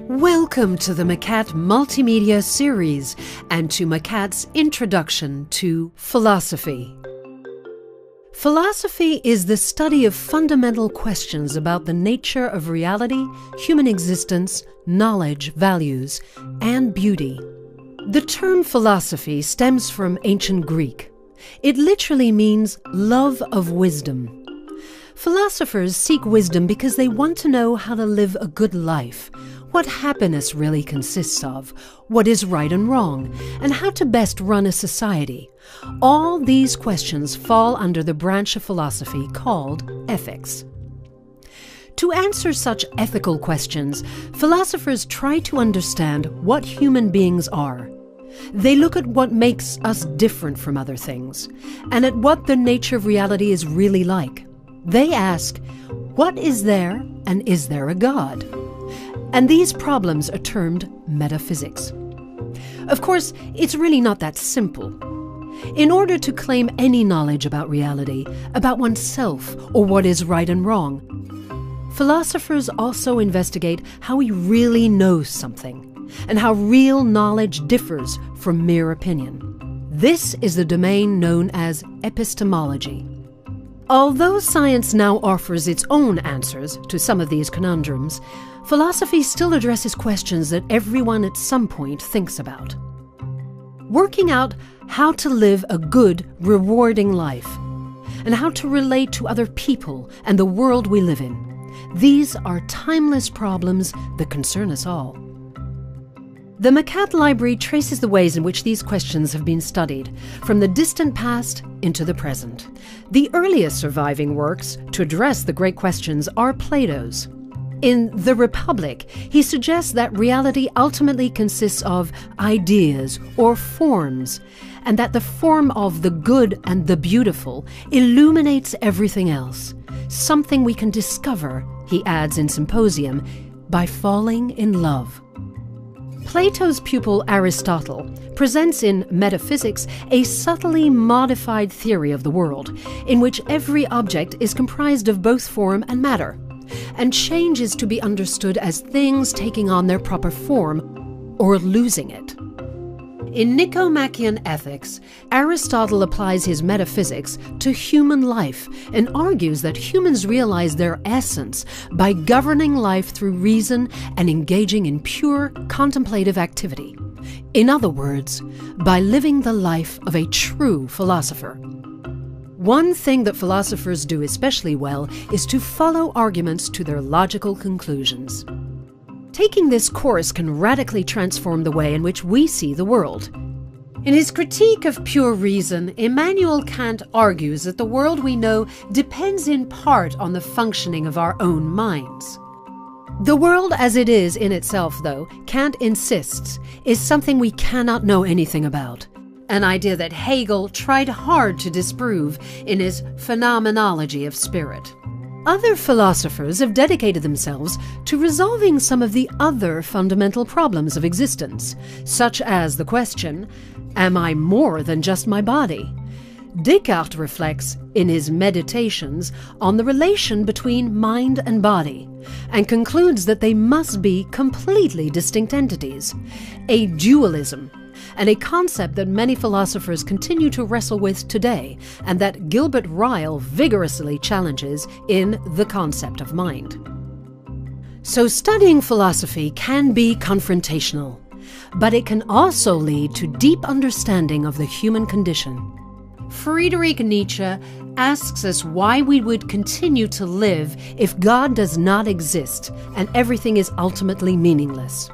Welcome to the MCAT Multimedia Series and to MCAT's Introduction to Philosophy. Philosophy is the study of fundamental questions about the nature of reality, human existence, knowledge, values, and beauty. The term philosophy stems from ancient Greek. It literally means love of wisdom. Philosophers seek wisdom because they want to know how to live a good life, what happiness really consists of, what is right and wrong, and how to best run a society. All these questions fall under the branch of philosophy called ethics. To answer such ethical questions, philosophers try to understand what human beings are. They look at what makes us different from other things, and at what the nature of reality is really like. They ask, what is there, and is there a God? And these problems are termed metaphysics. Of course, it's really not that simple. In order to claim any knowledge about reality, about oneself, or what is right and wrong, philosophers also investigate how we really know something, and how real knowledge differs from mere opinion. This is the domain known as epistemology. Although science now offers its own answers to some of these conundrums, philosophy still addresses questions that everyone at some point thinks about. Working out how to live a good, rewarding life, and how to relate to other people and the world we live in. These are timeless problems that concern us all. The MCAT Library traces the ways in which these questions have been studied, from the distant past into the present. The earliest surviving works to address the great questions are Plato's. In The Republic, he suggests that reality ultimately consists of ideas or forms, and that the form of the good and the beautiful illuminates everything else, something we can discover, he adds in Symposium, by falling in love. Plato's pupil Aristotle presents in Metaphysics a subtly modified theory of the world, in which every object is comprised of both form and matter, and change is to be understood as things taking on their proper form or losing it. In Nicomachean Ethics, Aristotle applies his metaphysics to human life and argues that humans realize their essence by governing life through reason and engaging in pure contemplative activity. In other words, by living the life of a true philosopher. One thing that philosophers do especially well is to follow arguments to their logical conclusions. Taking this course can radically transform the way in which we see the world. In his Critique of Pure Reason, Immanuel Kant argues that the world we know depends in part on the functioning of our own minds. The world as it is in itself, though, Kant insists, is something we cannot know anything about, an idea that Hegel tried hard to disprove in his Phenomenology of Spirit. Other philosophers have dedicated themselves to resolving some of the other fundamental problems of existence, such as the question, am I more than just my body? Descartes reflects, in his Meditations, on the relation between mind and body, and concludes that they must be completely distinct entities, a dualism, and a concept that many philosophers continue to wrestle with today, and that Gilbert Ryle vigorously challenges in The Concept of Mind. So studying philosophy can be confrontational, but it can also lead to deep understanding of the human condition. Friedrich Nietzsche asks us why we would continue to live if God does not exist and everything is ultimately meaningless.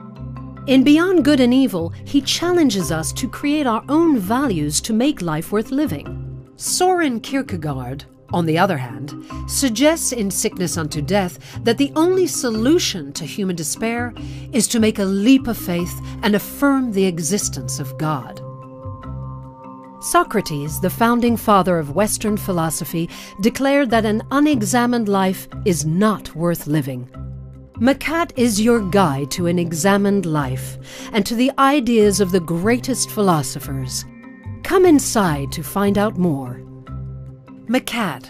In Beyond Good and Evil, he challenges us to create our own values to make life worth living. Soren Kierkegaard, on the other hand, suggests in Sickness Unto Death that the only solution to human despair is to make a leap of faith and affirm the existence of God. Socrates, the founding father of Western philosophy, declared that an unexamined life is not worth living. MCAT is your guide to an examined life and to the ideas of the greatest philosophers. Come inside to find out more. MCAT.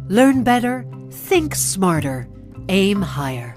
Learn better, think smarter, aim higher.